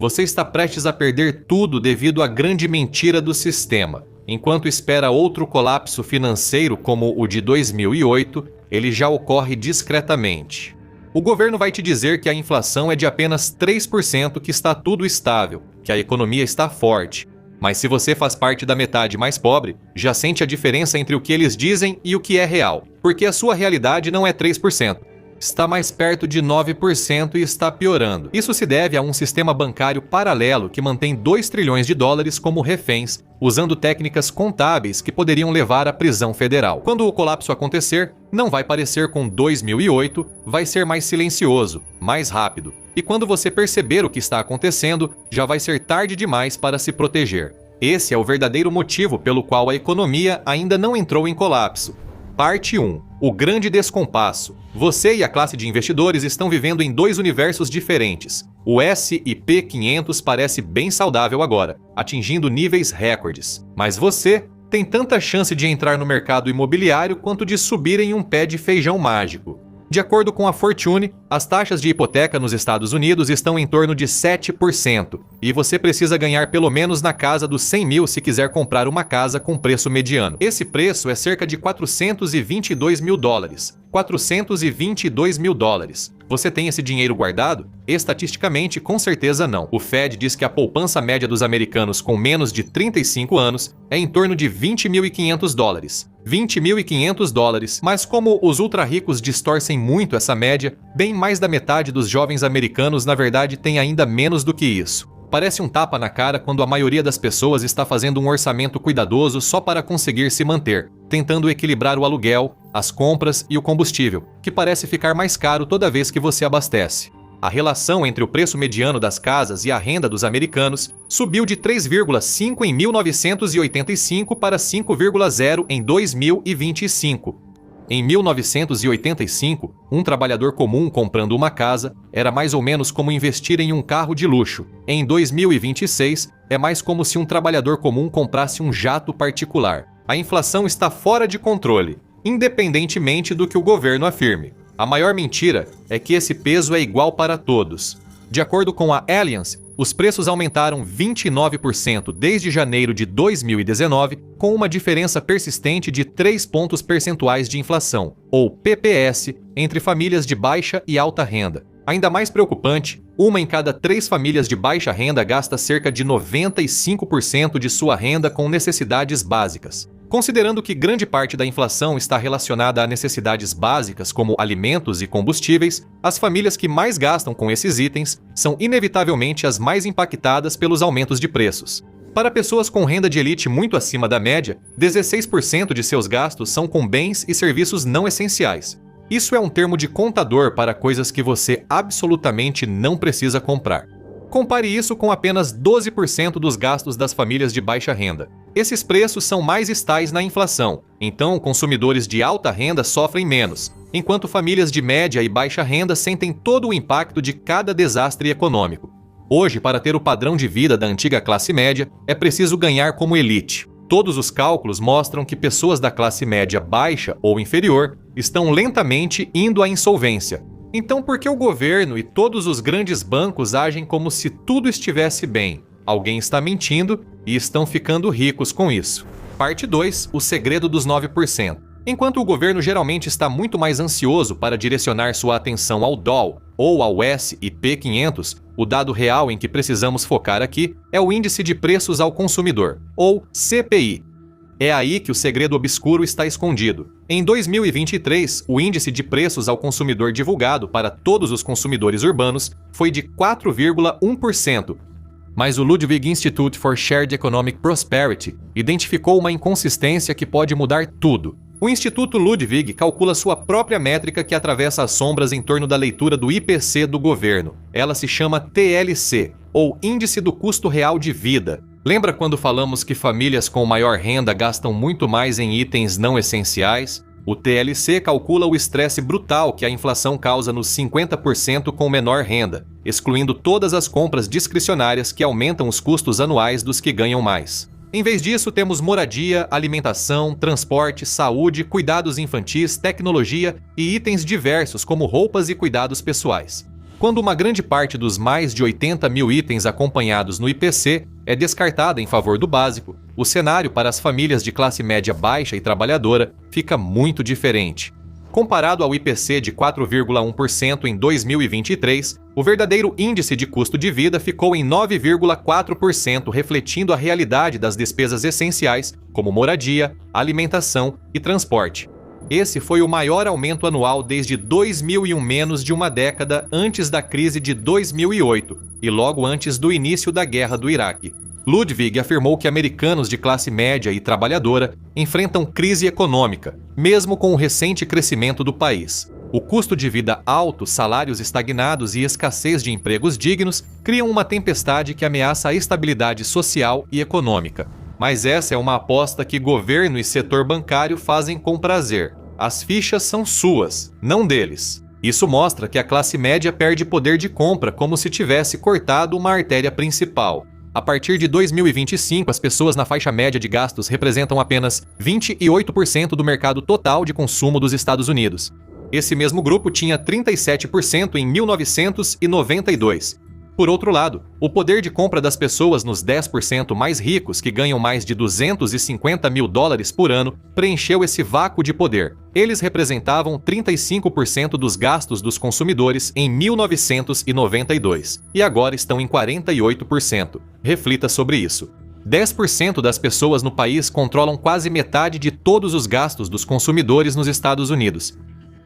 Você está prestes a perder tudo devido à grande mentira do sistema. Enquanto espera outro colapso financeiro como o de 2008, ele já ocorre discretamente. O governo vai te dizer que a inflação é de apenas 3%, que está tudo estável, que a economia está forte. Mas se você faz parte da metade mais pobre, já sente a diferença entre o que eles dizem e o que é real, porque a sua realidade não é 3%. Está mais perto de 9% e está piorando. Isso se deve a um sistema bancário paralelo que mantém 2 trilhões de dólares como reféns, usando técnicas contábeis que poderiam levar à prisão federal. Quando o colapso acontecer, não vai parecer com 2008, vai ser mais silencioso, mais rápido. E quando você perceber o que está acontecendo, já vai ser tarde demais para se proteger. Esse é o verdadeiro motivo pelo qual a economia ainda não entrou em colapso. Parte 1. O grande descompasso. Você e a classe de investidores estão vivendo em 2 universos diferentes. O S&P 500 parece bem saudável agora, atingindo níveis recordes. Mas você tem tanta chance de entrar no mercado imobiliário quanto de subir em um pé de feijão mágico. De acordo com a Fortune, as taxas de hipoteca nos Estados Unidos estão em torno de 7%, e você precisa ganhar pelo menos na casa dos 100 mil se quiser comprar uma casa com preço mediano. Esse preço é cerca de 422 mil dólares. 422 mil dólares. Você tem esse dinheiro guardado? Estatisticamente, com certeza não. O Fed diz que a poupança média dos americanos com menos de 35 anos é em torno de 20.500 dólares. 20.500 dólares, mas como os ultra-ricos distorcem muito essa média, bem mais da metade dos jovens americanos na verdade tem ainda menos do que isso. Parece um tapa na cara quando a maioria das pessoas está fazendo um orçamento cuidadoso só para conseguir se manter, tentando equilibrar o aluguel, as compras e o combustível, que parece ficar mais caro toda vez que você abastece. A relação entre o preço mediano das casas e a renda dos americanos subiu de 3,5 em 1985 para 5,0 em 2025. Em 1985, um trabalhador comum comprando uma casa era mais ou menos como investir em um carro de luxo. Em 2026, é mais como se um trabalhador comum comprasse um jato particular. A inflação está fora de controle, independentemente do que o governo afirme. A maior mentira é que esse peso é igual para todos. De acordo com a Allianz, os preços aumentaram 29% desde janeiro de 2019, com uma diferença persistente de 3 pontos percentuais de inflação, ou PPS, entre famílias de baixa e alta renda. Ainda mais preocupante, 1 em cada 3 famílias de baixa renda gasta cerca de 95% de sua renda com necessidades básicas. Considerando que grande parte da inflação está relacionada a necessidades básicas como alimentos e combustíveis, as famílias que mais gastam com esses itens são inevitavelmente as mais impactadas pelos aumentos de preços. Para pessoas com renda de elite muito acima da média, 16% de seus gastos são com bens e serviços não essenciais. Isso é um termo de contador para coisas que você absolutamente não precisa comprar. Compare isso com apenas 12% dos gastos das famílias de baixa renda. Esses preços são mais estáveis na inflação, então consumidores de alta renda sofrem menos, enquanto famílias de média e baixa renda sentem todo o impacto de cada desastre econômico. Hoje, para ter o padrão de vida da antiga classe média, é preciso ganhar como elite. Todos os cálculos mostram que pessoas da classe média baixa ou inferior estão lentamente indo à insolvência. Então, por que o governo e todos os grandes bancos agem como se tudo estivesse bem? Alguém está mentindo e estão ficando ricos com isso. Parte 2. O segredo dos 9%. Enquanto o governo geralmente está muito mais ansioso para direcionar sua atenção ao DOL ou ao S&P 500, o dado real em que precisamos focar aqui é o Índice de Preços ao Consumidor, ou CPI. É aí que o segredo obscuro está escondido. Em 2023, o índice de preços ao consumidor divulgado para todos os consumidores urbanos foi de 4,1%, mas o Ludwig Institute for Shared Economic Prosperity identificou uma inconsistência que pode mudar tudo. O Instituto Ludwig calcula sua própria métrica que atravessa as sombras em torno da leitura do IPC do governo. Ela se chama TLC, ou Índice do Custo Real de Vida. Lembra quando falamos que famílias com maior renda gastam muito mais em itens não essenciais? O TLC calcula o estresse brutal que a inflação causa nos 50% com menor renda, excluindo todas as compras discricionárias que aumentam os custos anuais dos que ganham mais. Em vez disso, temos moradia, alimentação, transporte, saúde, cuidados infantis, tecnologia e itens diversos como roupas e cuidados pessoais. Quando uma grande parte dos mais de 80 mil itens acompanhados no IPC é descartada em favor do básico, o cenário para as famílias de classe média baixa e trabalhadora fica muito diferente. Comparado ao IPC de 4,1% em 2023, o verdadeiro índice de custo de vida ficou em 9,4%, refletindo a realidade das despesas essenciais, como moradia, alimentação e transporte. Esse foi o maior aumento anual desde 2001, menos de uma década antes da crise de 2008 e logo antes do início da Guerra do Iraque. Ludwig afirmou que americanos de classe média e trabalhadora enfrentam crise econômica, mesmo com o recente crescimento do país. O custo de vida alto, salários estagnados e escassez de empregos dignos criam uma tempestade que ameaça a estabilidade social e econômica. Mas essa é uma aposta que governo e setor bancário fazem com prazer. As fichas são suas, não deles. Isso mostra que a classe média perde poder de compra como se tivesse cortado uma artéria principal. A partir de 2025, as pessoas na faixa média de gastos representam apenas 28% do mercado total de consumo dos Estados Unidos. Esse mesmo grupo tinha 37% em 1992. Por outro lado, o poder de compra das pessoas nos 10% mais ricos, que ganham mais de $250 mil por ano, preencheu esse vácuo de poder. Eles representavam 35% dos gastos dos consumidores em 1992 e agora estão em 48%. Reflita sobre isso. 10% das pessoas no país controlam quase metade de todos os gastos dos consumidores nos Estados Unidos.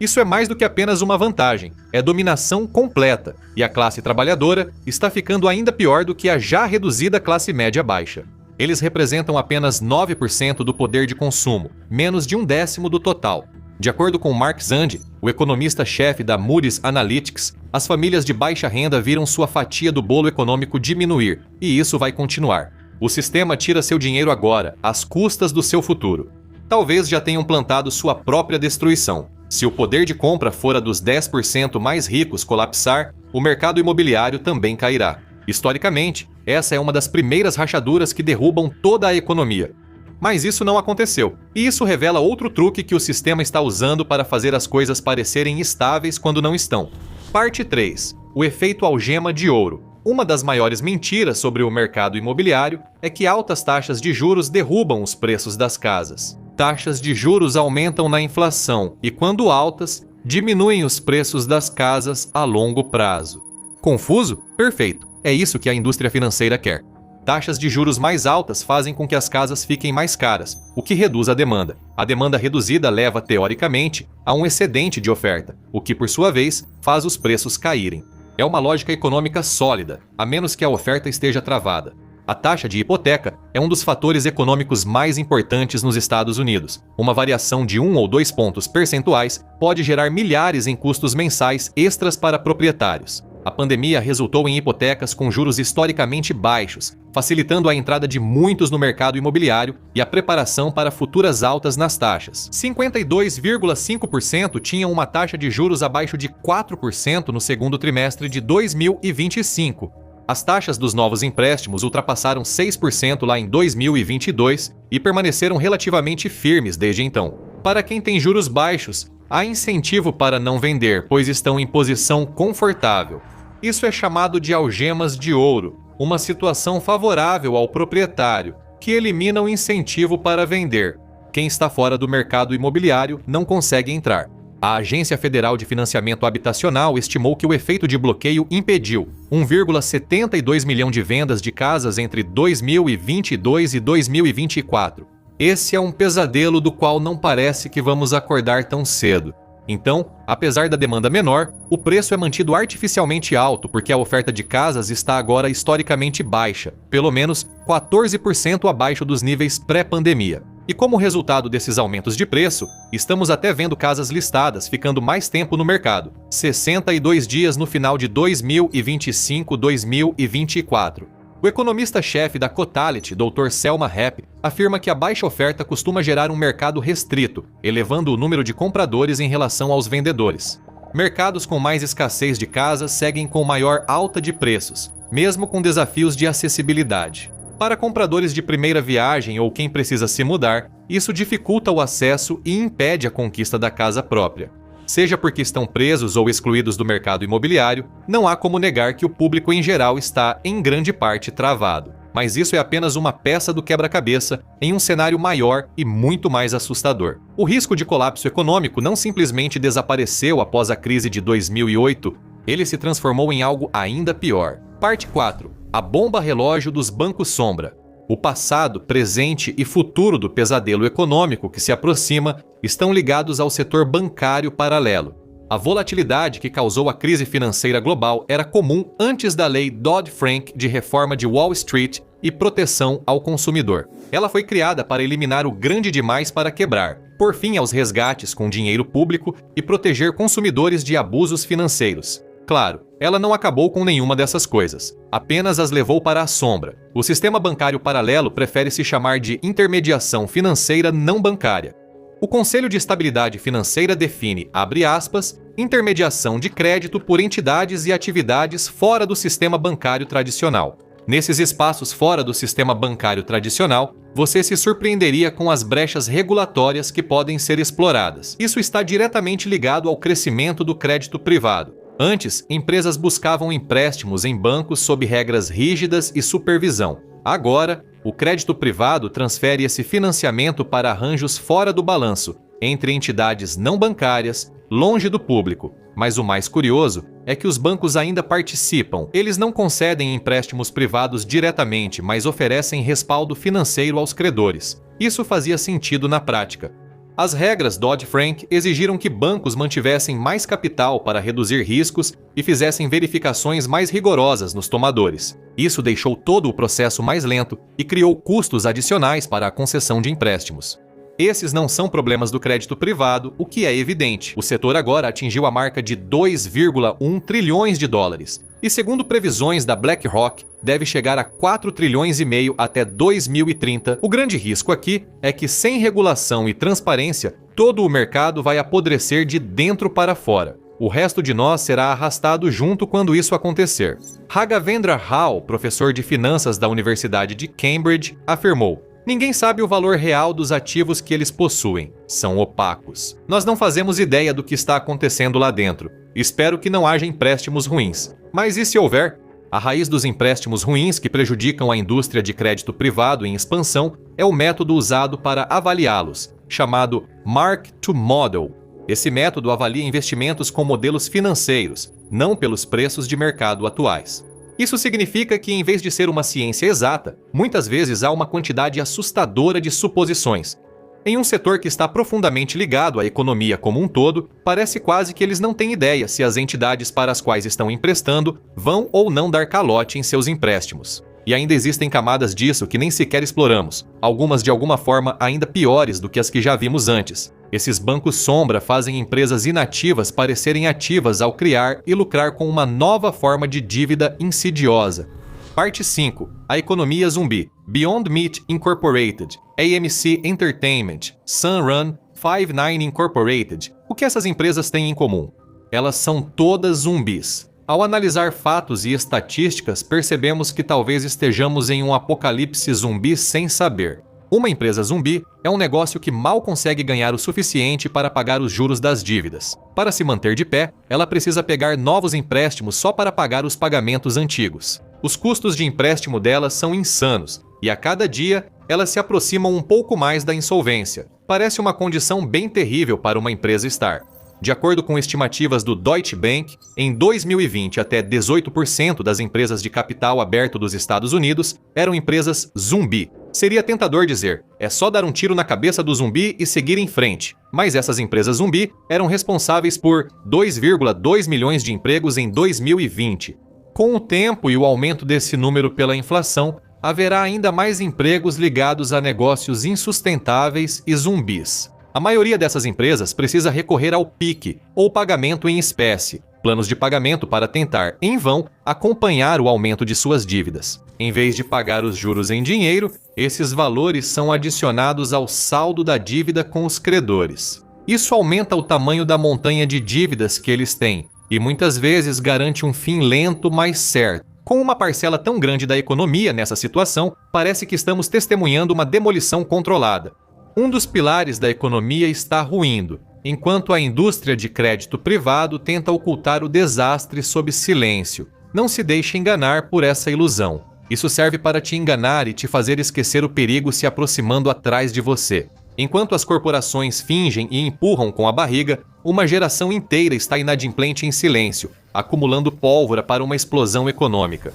Isso é mais do que apenas uma vantagem, é dominação completa, e a classe trabalhadora está ficando ainda pior do que a já reduzida classe média baixa. Eles representam apenas 9% do poder de consumo, menos de 1/10 do total. De acordo com Mark Zandi, o economista-chefe da Moody's Analytics, as famílias de baixa renda viram sua fatia do bolo econômico diminuir, e isso vai continuar. O sistema tira seu dinheiro agora, às custas do seu futuro. Talvez já tenham plantado sua própria destruição. Se o poder de compra fora dos 10% mais ricos colapsar, o mercado imobiliário também cairá. Historicamente, essa é uma das primeiras rachaduras que derrubam toda a economia. Mas isso não aconteceu, e isso revela outro truque que o sistema está usando para fazer as coisas parecerem estáveis quando não estão. Parte 3. O efeito algema de ouro. Uma das maiores mentiras sobre o mercado imobiliário é que altas taxas de juros derrubam os preços das casas. Taxas de juros aumentam na inflação e, quando altas, diminuem os preços das casas a longo prazo. Confuso? Perfeito. É isso que a indústria financeira quer. Taxas de juros mais altas fazem com que as casas fiquem mais caras, o que reduz a demanda. A demanda reduzida leva, teoricamente, a um excedente de oferta, o que, por sua vez, faz os preços caírem. É uma lógica econômica sólida, a menos que a oferta esteja travada. A taxa de hipoteca é um dos fatores econômicos mais importantes nos Estados Unidos. Uma variação de 1 ou 2 pontos percentuais pode gerar milhares em custos mensais extras para proprietários. A pandemia resultou em hipotecas com juros historicamente baixos, facilitando a entrada de muitos no mercado imobiliário e a preparação para futuras altas nas taxas. 52,5% tinham uma taxa de juros abaixo de 4% no segundo trimestre de 2025. As taxas dos novos empréstimos ultrapassaram 6% lá em 2022 e permaneceram relativamente firmes desde então. Para quem tem juros baixos, há incentivo para não vender, pois estão em posição confortável. Isso é chamado de algemas de ouro, uma situação favorável ao proprietário, que elimina o incentivo para vender. Quem está fora do mercado imobiliário não consegue entrar. A Agência Federal de Financiamento Habitacional estimou que o efeito de bloqueio impediu 1,72 milhão de vendas de casas entre 2022 e 2024. Esse é um pesadelo do qual não parece que vamos acordar tão cedo. Então, apesar da demanda menor, o preço é mantido artificialmente alto porque a oferta de casas está agora historicamente baixa, pelo menos 14% abaixo dos níveis pré-pandemia. E como resultado desses aumentos de preço, estamos até vendo casas listadas ficando mais tempo no mercado, 62 dias no final de 2025-2024. O economista-chefe da Cotality, Dr. Selma Rapp, afirma que a baixa oferta costuma gerar um mercado restrito, elevando o número de compradores em relação aos vendedores. Mercados com mais escassez de casas seguem com maior alta de preços, mesmo com desafios de acessibilidade. Para compradores de primeira viagem ou quem precisa se mudar, isso dificulta o acesso e impede a conquista da casa própria. Seja porque estão presos ou excluídos do mercado imobiliário, não há como negar que o público em geral está, em grande parte, travado. Mas isso é apenas uma peça do quebra-cabeça em um cenário maior e muito mais assustador. O risco de colapso econômico não simplesmente desapareceu após a crise de 2008, ele se transformou em algo ainda pior. Parte 4. A bomba relógio dos bancos sombra. O passado, presente e futuro do pesadelo econômico que se aproxima estão ligados ao setor bancário paralelo. A volatilidade que causou a crise financeira global era comum antes da lei Dodd-Frank de reforma de Wall Street e proteção ao consumidor. Ela foi criada para eliminar o grande demais para quebrar, pôr fim aos resgates com dinheiro público e proteger consumidores de abusos financeiros. Claro, ela não acabou com nenhuma dessas coisas, apenas as levou para a sombra. O sistema bancário paralelo prefere se chamar de intermediação financeira não bancária. O Conselho de Estabilidade Financeira define, abre aspas, intermediação de crédito por entidades e atividades fora do sistema bancário tradicional. Nesses espaços fora do sistema bancário tradicional, você se surpreenderia com as brechas regulatórias que podem ser exploradas. Isso está diretamente ligado ao crescimento do crédito privado. Antes, empresas buscavam empréstimos em bancos sob regras rígidas e supervisão. Agora, o crédito privado transfere esse financiamento para arranjos fora do balanço, entre entidades não bancárias, longe do público. Mas o mais curioso é que os bancos ainda participam. Eles não concedem empréstimos privados diretamente, mas oferecem respaldo financeiro aos credores. Isso fazia sentido na prática. As regras Dodd-Frank exigiram que bancos mantivessem mais capital para reduzir riscos e fizessem verificações mais rigorosas nos tomadores. Isso deixou todo o processo mais lento e criou custos adicionais para a concessão de empréstimos. Esses não são problemas do crédito privado, o que é evidente. O setor agora atingiu a marca de 2,1 trilhões de dólares. E segundo previsões da BlackRock, deve chegar a 4 trilhões e meio até 2030. O grande risco aqui é que sem regulação e transparência, todo o mercado vai apodrecer de dentro para fora. O resto de nós será arrastado junto quando isso acontecer. Raghavendra Rao, professor de finanças da Universidade de Cambridge, afirmou: ninguém sabe o valor real dos ativos que eles possuem. São opacos. Nós não fazemos ideia do que está acontecendo lá dentro. Espero que não haja empréstimos ruins. Mas e se houver? A raiz dos empréstimos ruins que prejudicam a indústria de crédito privado em expansão é o método usado para avaliá-los, chamado Mark-to-Model. Esse método avalia investimentos com modelos financeiros, não pelos preços de mercado atuais. Isso significa que, em vez de ser uma ciência exata, muitas vezes há uma quantidade assustadora de suposições. Em um setor que está profundamente ligado à economia como um todo, parece quase que eles não têm ideia se as entidades para as quais estão emprestando vão ou não dar calote em seus empréstimos. E ainda existem camadas disso que nem sequer exploramos, algumas de alguma forma ainda piores do que as que já vimos antes. Esses bancos sombra fazem empresas inativas parecerem ativas ao criar e lucrar com uma nova forma de dívida insidiosa. Parte 5. A economia zumbi. Beyond Meat Incorporated, AMC Entertainment, Sunrun, Five9 Incorporated. O que essas empresas têm em comum? Elas são todas zumbis. Ao analisar fatos e estatísticas, percebemos que talvez estejamos em um apocalipse zumbi sem saber. Uma empresa zumbi é um negócio que mal consegue ganhar o suficiente para pagar os juros das dívidas. Para se manter de pé, ela precisa pegar novos empréstimos só para pagar os pagamentos antigos. Os custos de empréstimo delas são insanos, e a cada dia elas se aproximam um pouco mais da insolvência. Parece uma condição bem terrível para uma empresa estar. De acordo com estimativas do Deutsche Bank, em 2020 até 18% das empresas de capital aberto dos Estados Unidos eram empresas zumbi. Seria tentador dizer, é só dar um tiro na cabeça do zumbi e seguir em frente. Mas essas empresas zumbi eram responsáveis por 2,2 milhões de empregos em 2020. Com o tempo e o aumento desse número pela inflação, haverá ainda mais empregos ligados a negócios insustentáveis e zumbis. A maioria dessas empresas precisa recorrer ao PIK, ou pagamento em espécie, planos de pagamento para tentar, em vão, acompanhar o aumento de suas dívidas. Em vez de pagar os juros em dinheiro, esses valores são adicionados ao saldo da dívida com os credores. Isso aumenta o tamanho da montanha de dívidas que eles têm, e muitas vezes garante um fim lento, mas certo. Com uma parcela tão grande da economia nessa situação, parece que estamos testemunhando uma demolição controlada. Um dos pilares da economia está ruindo, enquanto a indústria de crédito privado tenta ocultar o desastre sob silêncio. Não se deixe enganar por essa ilusão. Isso serve para te enganar e te fazer esquecer o perigo se aproximando atrás de você. Enquanto as corporações fingem e empurram com a barriga, uma geração inteira está inadimplente em silêncio, acumulando pólvora para uma explosão econômica.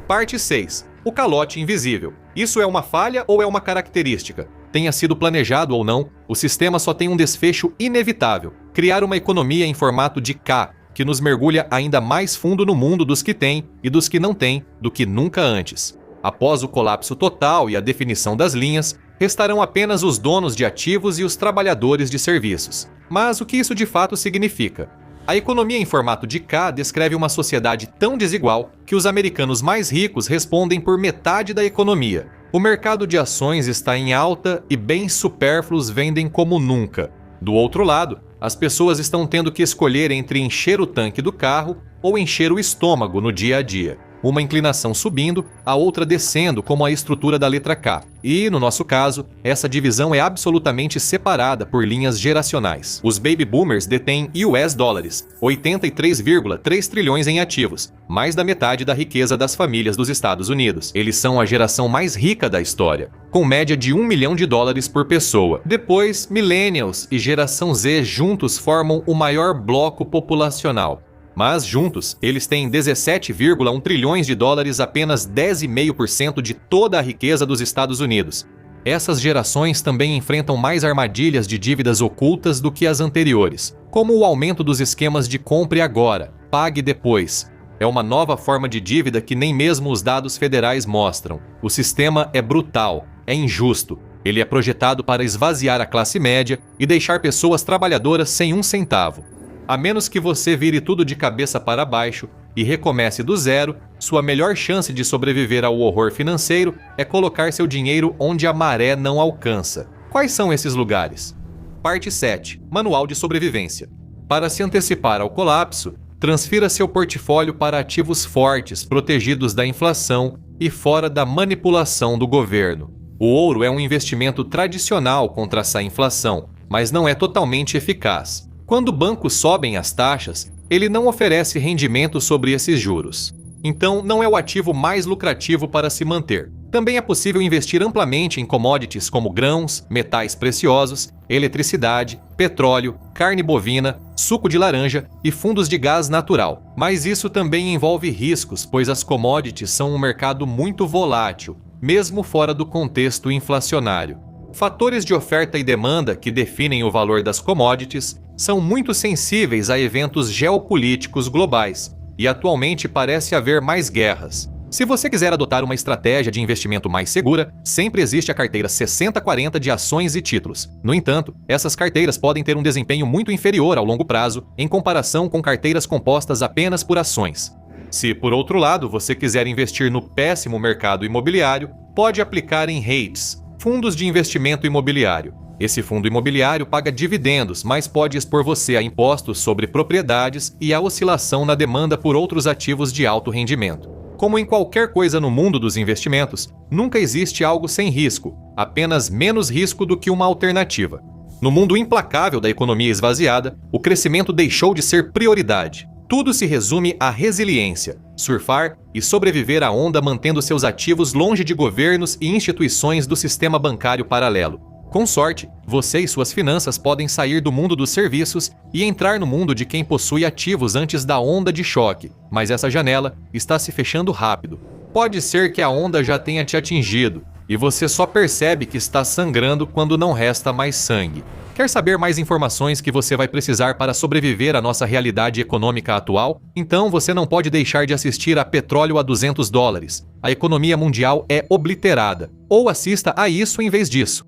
Parte 6. O calote invisível. Isso é uma falha ou é uma característica? Tenha sido planejado ou não, o sistema só tem um desfecho inevitável: criar uma economia em formato de K, que nos mergulha ainda mais fundo no mundo dos que têm e dos que não têm do que nunca antes. Após o colapso total e a definição das linhas, restarão apenas os donos de ativos e os trabalhadores de serviços. Mas o que isso de fato significa? A economia em formato de K descreve uma sociedade tão desigual que os americanos mais ricos respondem por metade da economia. O mercado de ações está em alta e bens supérfluos vendem como nunca. Do outro lado, as pessoas estão tendo que escolher entre encher o tanque do carro ou encher o estômago no dia a dia. Uma inclinação subindo, a outra descendo, como a estrutura da letra K. E, no nosso caso, essa divisão é absolutamente separada por linhas geracionais. Os baby boomers detêm US dólares, 83,3 trilhões em ativos, mais da metade da riqueza das famílias dos Estados Unidos. Eles são a geração mais rica da história, com média de $1 milhão por pessoa. Depois, millennials e geração Z juntos formam o maior bloco populacional. Mas, juntos, eles têm 17,1 trilhões de dólares, apenas 10,5% de toda a riqueza dos Estados Unidos. Essas gerações também enfrentam mais armadilhas de dívidas ocultas do que as anteriores, como o aumento dos esquemas de compre agora, pague depois. É uma nova forma de dívida que nem mesmo os dados federais mostram. O sistema é brutal, é injusto. Ele é projetado para esvaziar a classe média e deixar pessoas trabalhadoras sem um centavo. A menos que você vire tudo de cabeça para baixo e recomece do zero, sua melhor chance de sobreviver ao horror financeiro é colocar seu dinheiro onde a maré não alcança. Quais são esses lugares? Parte 7. Manual de sobrevivência. Para se antecipar ao colapso, transfira seu portfólio para ativos fortes, protegidos da inflação e fora da manipulação do governo. O ouro é um investimento tradicional contra essa inflação, mas não é totalmente eficaz. Quando bancos sobem as taxas, ele não oferece rendimento sobre esses juros. Então, não é o ativo mais lucrativo para se manter. Também é possível investir amplamente em commodities como grãos, metais preciosos, eletricidade, petróleo, carne bovina, suco de laranja e fundos de gás natural. Mas isso também envolve riscos, pois as commodities são um mercado muito volátil, mesmo fora do contexto inflacionário. Fatores de oferta e demanda que definem o valor das commodities são muito sensíveis a eventos geopolíticos globais, e atualmente parece haver mais guerras. Se você quiser adotar uma estratégia de investimento mais segura, sempre existe a carteira 60-40 de ações e títulos. No entanto, essas carteiras podem ter um desempenho muito inferior ao longo prazo em comparação com carteiras compostas apenas por ações. Se, por outro lado, você quiser investir no péssimo mercado imobiliário, pode aplicar em REITs, fundos de investimento imobiliário. Esse fundo imobiliário paga dividendos, mas pode expor você a impostos sobre propriedades e a oscilação na demanda por outros ativos de alto rendimento. Como em qualquer coisa no mundo dos investimentos, nunca existe algo sem risco, apenas menos risco do que uma alternativa. No mundo implacável da economia esvaziada, o crescimento deixou de ser prioridade. Tudo se resume à resiliência, surfar e sobreviver à onda mantendo seus ativos longe de governos e instituições do sistema bancário paralelo. Com sorte, você e suas finanças podem sair do mundo dos serviços e entrar no mundo de quem possui ativos antes da onda de choque, mas essa janela está se fechando rápido. Pode ser que a onda já tenha te atingido e você só percebe que está sangrando quando não resta mais sangue. Quer saber mais informações que você vai precisar para sobreviver à nossa realidade econômica atual? Então você não pode deixar de assistir a Petróleo a $200. A economia mundial é obliterada. Ou assista a isso em vez disso.